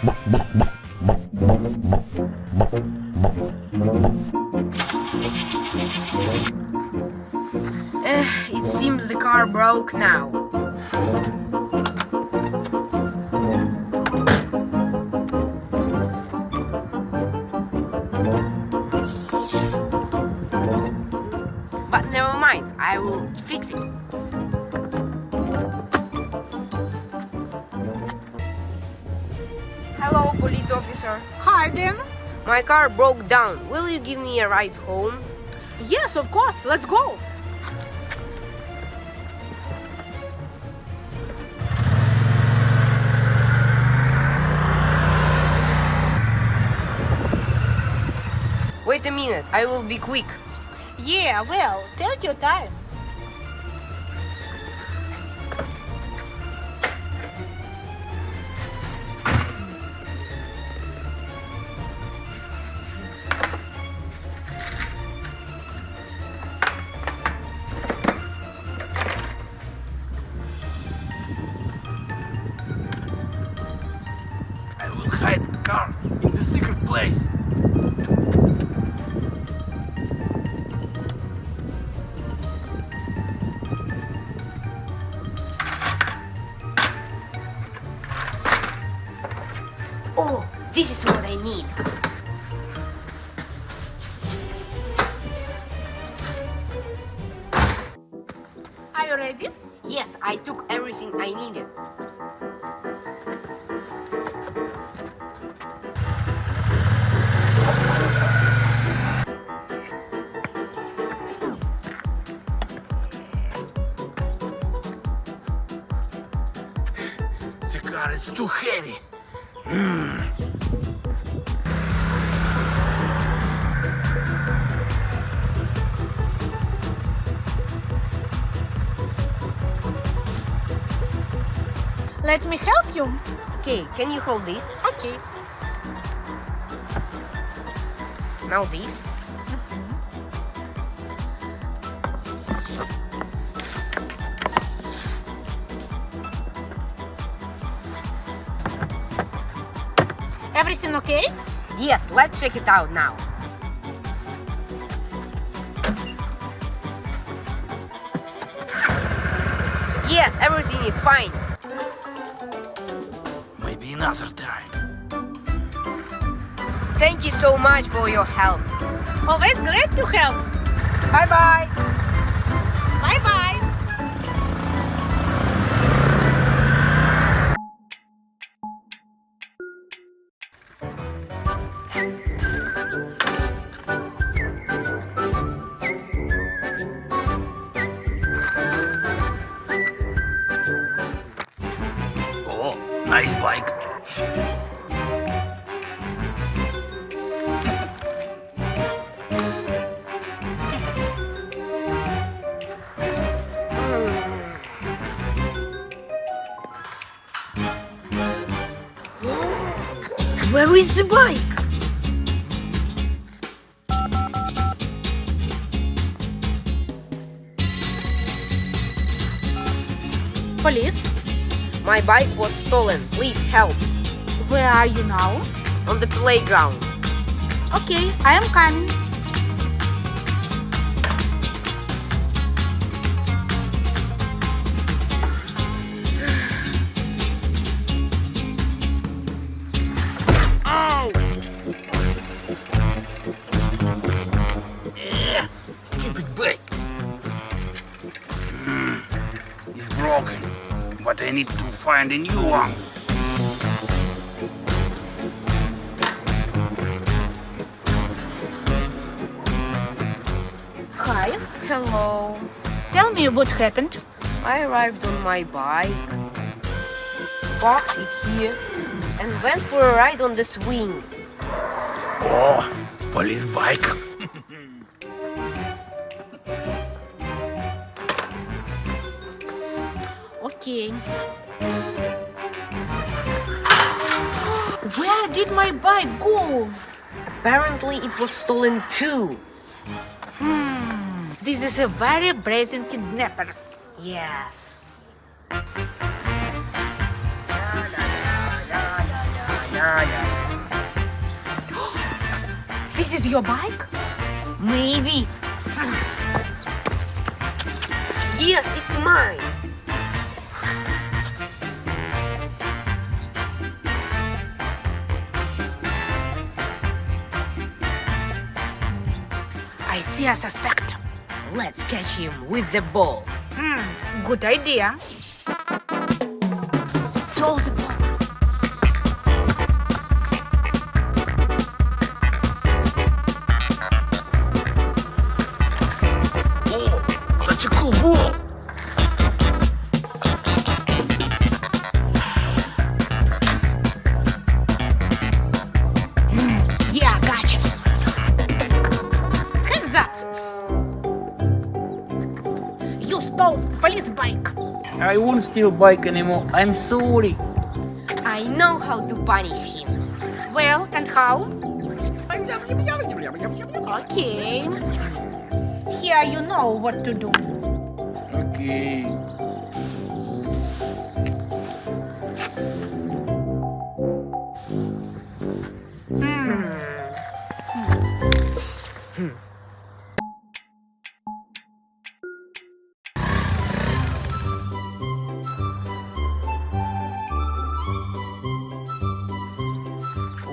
It seems the car broke now. But never mind, I will fix it. Hello, police officer. Hi, Dan. My car broke down. Will you give me a ride home? Yes, of course. Let's go. Wait a minute, I will be quick. Yeah, well, take your time. I will hide the car in the secret place. Oh, this is what I need. Are you ready? Yes, I took everything I needed. The car is too heavy. Let me help you. Okay, can you hold this? Okay. Now this. Everything okay? Yes, let's check it out now. Yes, everything is fine. Maybe another time. Thank you so much for your help. Always glad to help. Bye-bye. Bye-bye. Oh, nice bike. Where is the bike? Police, My bike was stolen. Please help. where are you now? On the playground. Okay, I am coming. Ow! Stupid bike. It's broken, but I need to find a new one. Hi. Hello. Tell me what happened. I arrived on my bike, parked it here, and went for a ride on the swing. Oh, police bike. Okay. Where did my bike go? Apparently it was stolen too. This is a very brazen kidnapper. Yes. This is your bike? Maybe. Yes, it's mine. I see a suspect. Let's catch him with the ball. Good idea. Throw the ball. Oh, such a cool ball. Yeah, gotcha. Hands up. You stole police bike. I won't steal bike anymore. I'm sorry. I know how to punish him. Well, and how? Okay. Here you know what to do. Okay.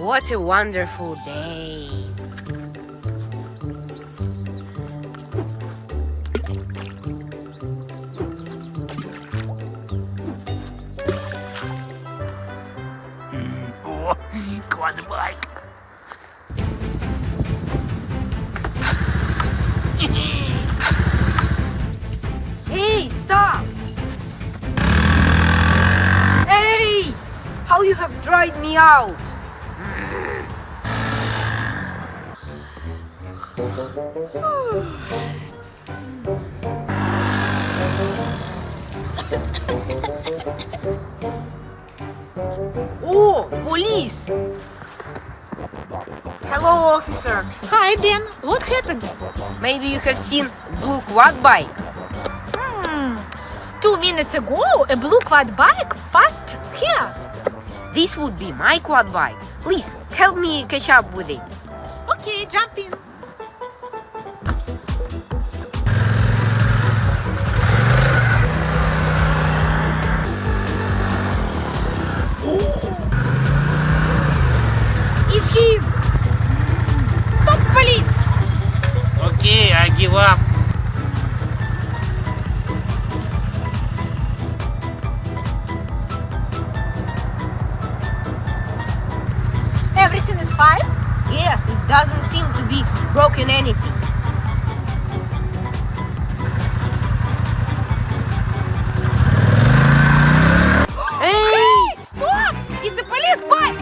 What a wonderful day. Oh, quad bike. Hey, stop! Hey! How you have dried me out! Oh, police! Hello, officer. Hi, Dan. What happened? Maybe you have seen blue quad bike. 2 minutes ago, a blue quad bike passed here. This would be my quad bike. Please, help me catch up with it. Okay, jump in. It's him! Stop, police! Okay, I give up. Everything is fine? Yes, it doesn't seem to be broken anything. Hey! Stop! It's a police bike!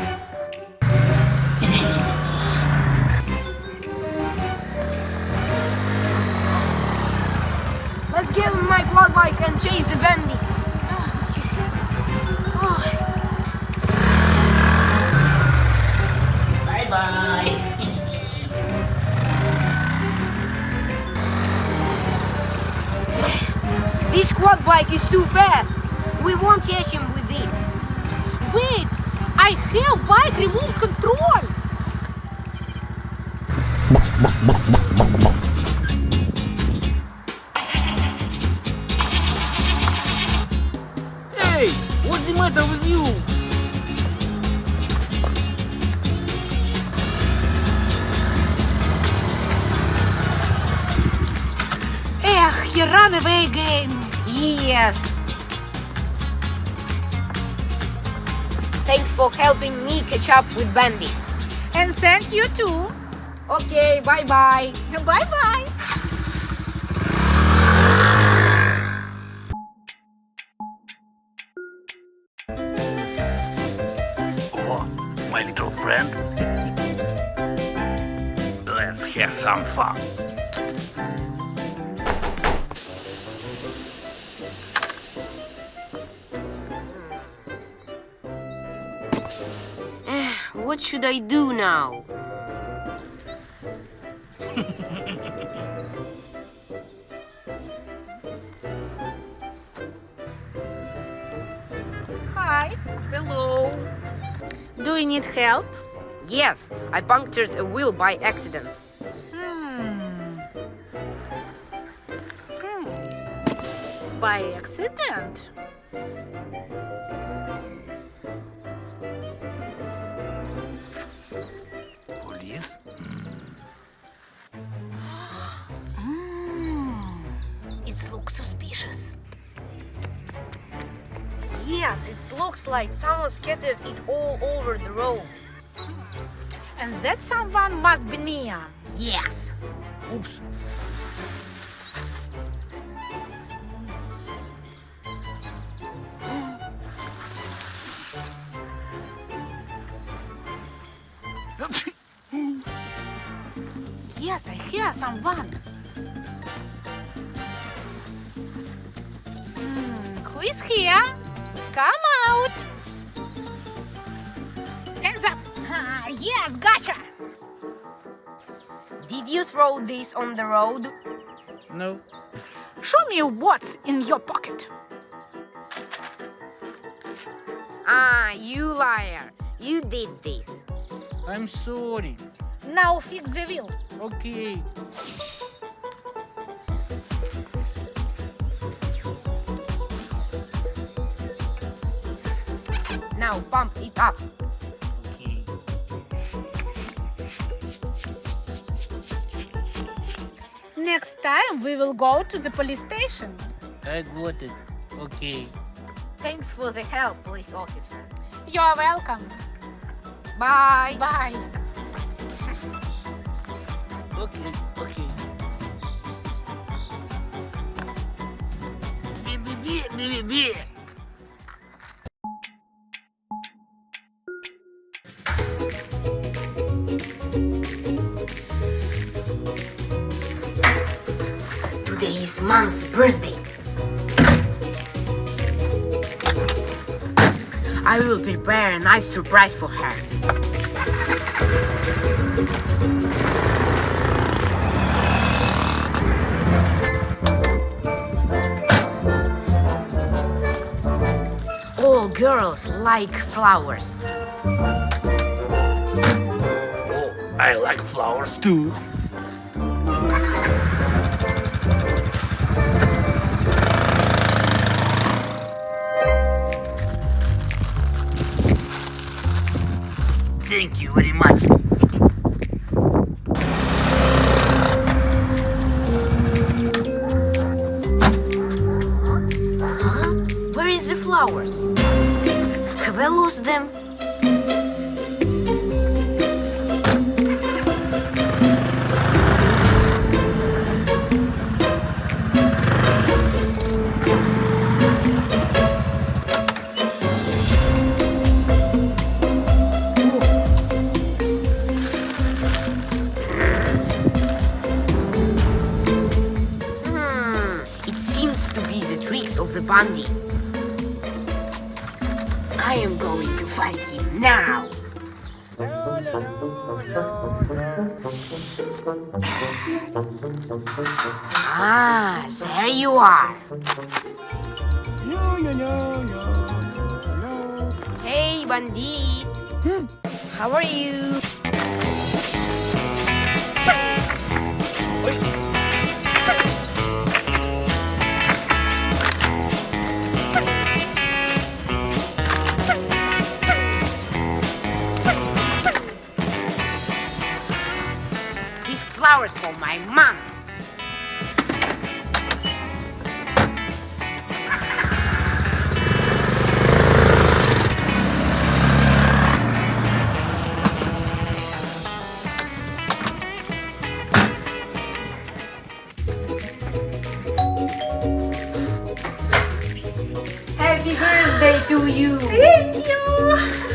Let's get on my quad bike and chase the bandit. Bye-bye. This quad bike is too fast. We won't catch him with it. Wait! I have bike remote control! Hey, what's the matter with you? He ran away again. Yes. Thanks for helping me catch up with Bandit. And thank you too. Okay, bye-bye. Bye-bye. Oh, my little friend. Let's have some fun. What should I do now? Hi. Hello. Do you need help? Yes, I punctured a wheel by accident. By accident? Police? It looks suspicious. Yes, it looks like someone scattered it all over the road. And that someone must be near. Yes. Oops. Yes, I hear someone. Who is here? Come out. Hands up. Yes, gotcha. Did you throw this on the road? No. Show me what's in your pocket. Ah, you liar. You did this. I'm sorry. Now fix the wheel. Okay. Now pump it up. Okay. Next time we will go to the police station. I got it. Okay. Thanks for the help, police officer. You're welcome. Bye. Bye. Okay. Okay. Be. Today is Mom's birthday. I will prepare a nice surprise for her. All girls like flowers. Oh, I like flowers too. Thank you very much. Huh? Where is the flowers? Have I lost them? It seems to be the tricks of the bandit. I am going to find him now. Ah, there you are. Hey, bandit. How are you? These flowers for my mom. Happy birthday to you. Thank you.